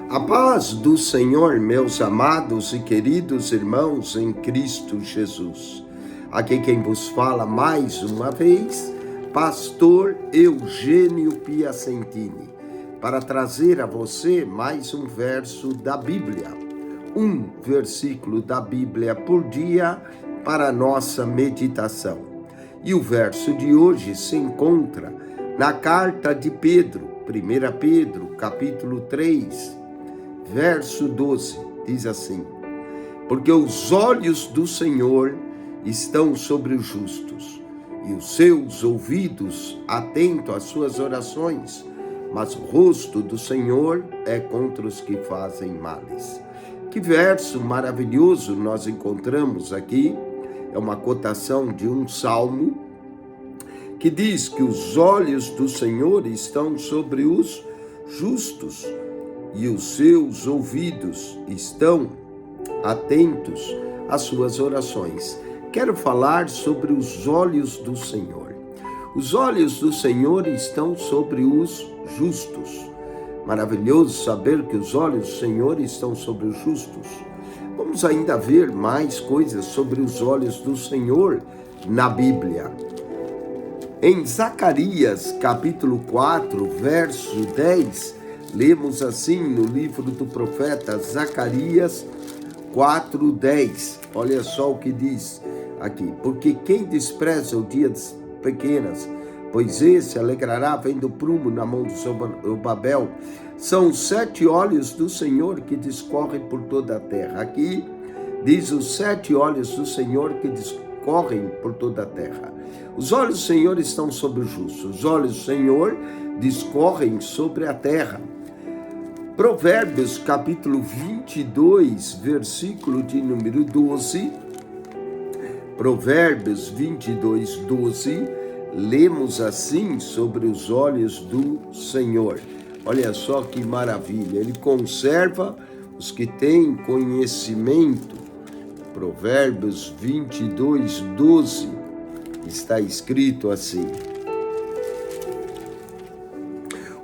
A paz do Senhor, meus amados e queridos irmãos em Cristo Jesus. Aqui quem vos fala mais uma vez, pastor Eugênio Piacentini, para trazer a você mais um verso da Bíblia. Um versículo da Bíblia por dia para a nossa meditação. E o verso de hoje se encontra na carta de Pedro, 1 Pedro, capítulo 3, verso 12, diz assim: porque os olhos do Senhor estão sobre os justos, e os seus ouvidos atentos às suas orações, mas o rosto do Senhor é contra os que fazem males. Que verso maravilhoso nós encontramos aqui. É uma cotação de um salmo que diz que os olhos do Senhor estão sobre os justos e os seus ouvidos estão atentos às suas orações. Quero falar sobre os olhos do Senhor. Os olhos do Senhor estão sobre os justos. Maravilhoso saber que os olhos do Senhor estão sobre os justos. Vamos ainda ver mais coisas sobre os olhos do Senhor na Bíblia. Em Zacarias, capítulo 4, verso 10, lemos assim no livro do profeta Zacarias 4:10. Olha só o que diz aqui: porque quem despreza o dia das pequenas, pois esse alegrará vendo prumo na mão do Zorobabel. São os 7 olhos do Senhor que discorrem por toda a terra. Aqui diz os 7 olhos do Senhor que discorrem por toda a terra. Os olhos do Senhor estão sobre os justos. Os olhos do Senhor discorrem sobre a terra. Provérbios capítulo 22, versículo de número 12. Provérbios 22, 12. Lemos assim sobre os olhos do Senhor. Olha só que maravilha. Ele conserva os que têm conhecimento. Provérbios 22, 12. Está escrito assim: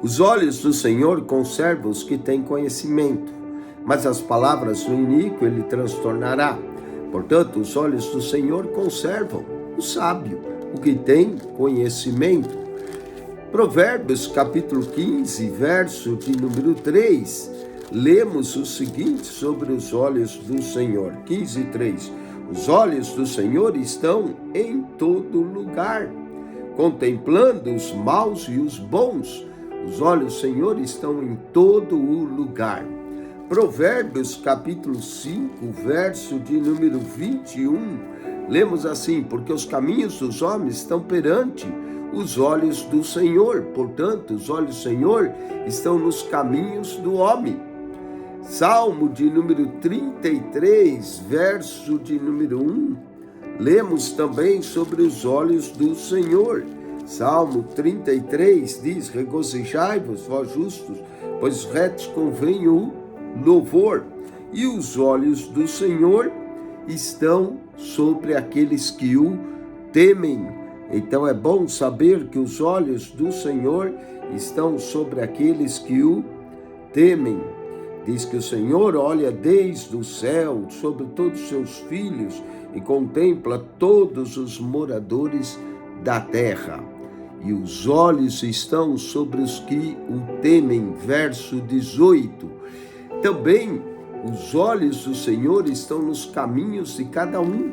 os olhos do Senhor conservam os que têm conhecimento, mas as palavras do iníquo ele transtornará. Portanto, os olhos do Senhor conservam o sábio, o que tem conhecimento. Provérbios capítulo 15, verso de número 3, lemos o seguinte sobre os olhos do Senhor. 15:3. Os olhos do Senhor estão em todo lugar, contemplando os maus e os bons. Os olhos do Senhor estão em todo o lugar. Provérbios capítulo 5, verso de número 21, lemos assim: porque os caminhos dos homens estão perante os olhos do Senhor. Portanto, os olhos do Senhor estão nos caminhos do homem. Salmo de número 33, verso de número 1, lemos também sobre os olhos do Senhor. Salmo 33 diz: regozijai-vos, vós justos, pois retos convém o louvor. E os olhos do Senhor estão sobre aqueles que o temem. Então é bom saber que os olhos do Senhor estão sobre aqueles que o temem. Diz que o Senhor olha desde o céu sobre todos os seus filhos e contempla todos os moradores da terra. E os olhos estão sobre os que o temem. Verso 18. Também os olhos do Senhor estão nos caminhos de cada um.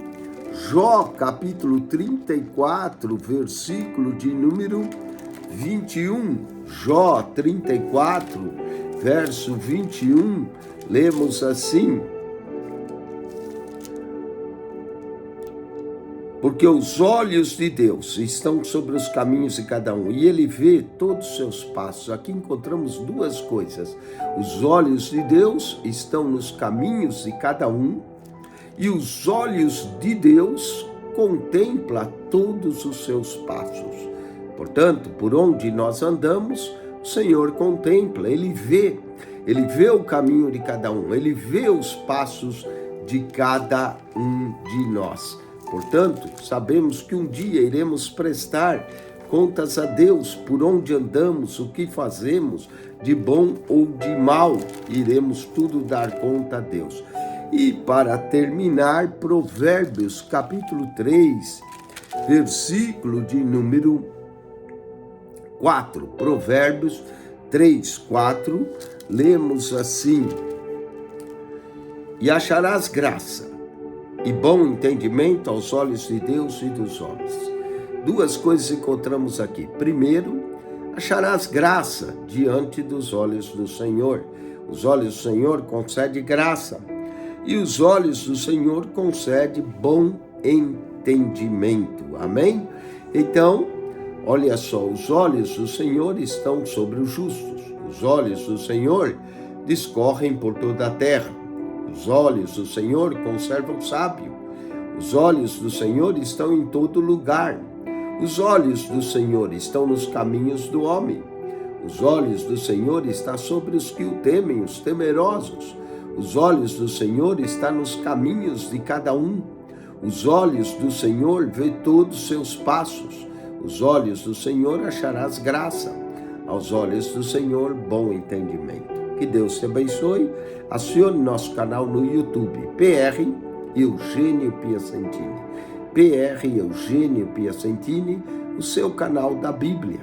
Jó, capítulo 34, versículo de número 21. Jó 34, verso 21, lemos assim: porque os olhos de Deus estão sobre os caminhos de cada um, e ele vê todos os seus passos. Aqui encontramos duas coisas: os olhos de Deus estão nos caminhos de cada um, e os olhos de Deus contemplam todos os seus passos. Portanto, por onde nós andamos, o Senhor contempla, ele vê o caminho de cada um, ele vê os passos de cada um de nós. Portanto, sabemos que um dia iremos prestar contas a Deus por onde andamos, o que fazemos, de bom ou de mal, iremos tudo dar conta a Deus. E para terminar, Provérbios capítulo 3, versículo de número 4. Provérbios 3, 4, lemos assim: e acharás graça e bom entendimento aos olhos de Deus e dos homens. Duas coisas encontramos aqui. Primeiro, acharás graça diante dos olhos do Senhor. Os olhos do Senhor concedem graça. E os olhos do Senhor concedem bom entendimento. Amém? Então, olha só, os olhos do Senhor estão sobre os justos. Os olhos do Senhor discorrem por toda a terra. Os olhos do Senhor conservam o sábio. Os olhos do Senhor estão em todo lugar. Os olhos do Senhor estão nos caminhos do homem. Os olhos do Senhor estão sobre os que o temem, os temerosos. Os olhos do Senhor estão nos caminhos de cada um. Os olhos do Senhor vê todos os seus passos. Os olhos do Senhor acharás graça. Aos olhos do Senhor, bom entendimento. Que Deus te abençoe. Acione nosso canal no YouTube, PR Eugênio Piacentini. PR Eugênio Piacentini, o seu canal da Bíblia.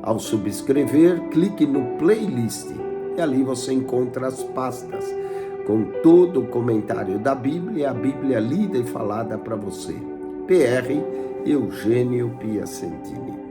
Ao subscrever, clique no playlist e ali você encontra as pastas com todo o comentário da Bíblia, a Bíblia lida e falada para você. PR Eugênio Piacentini.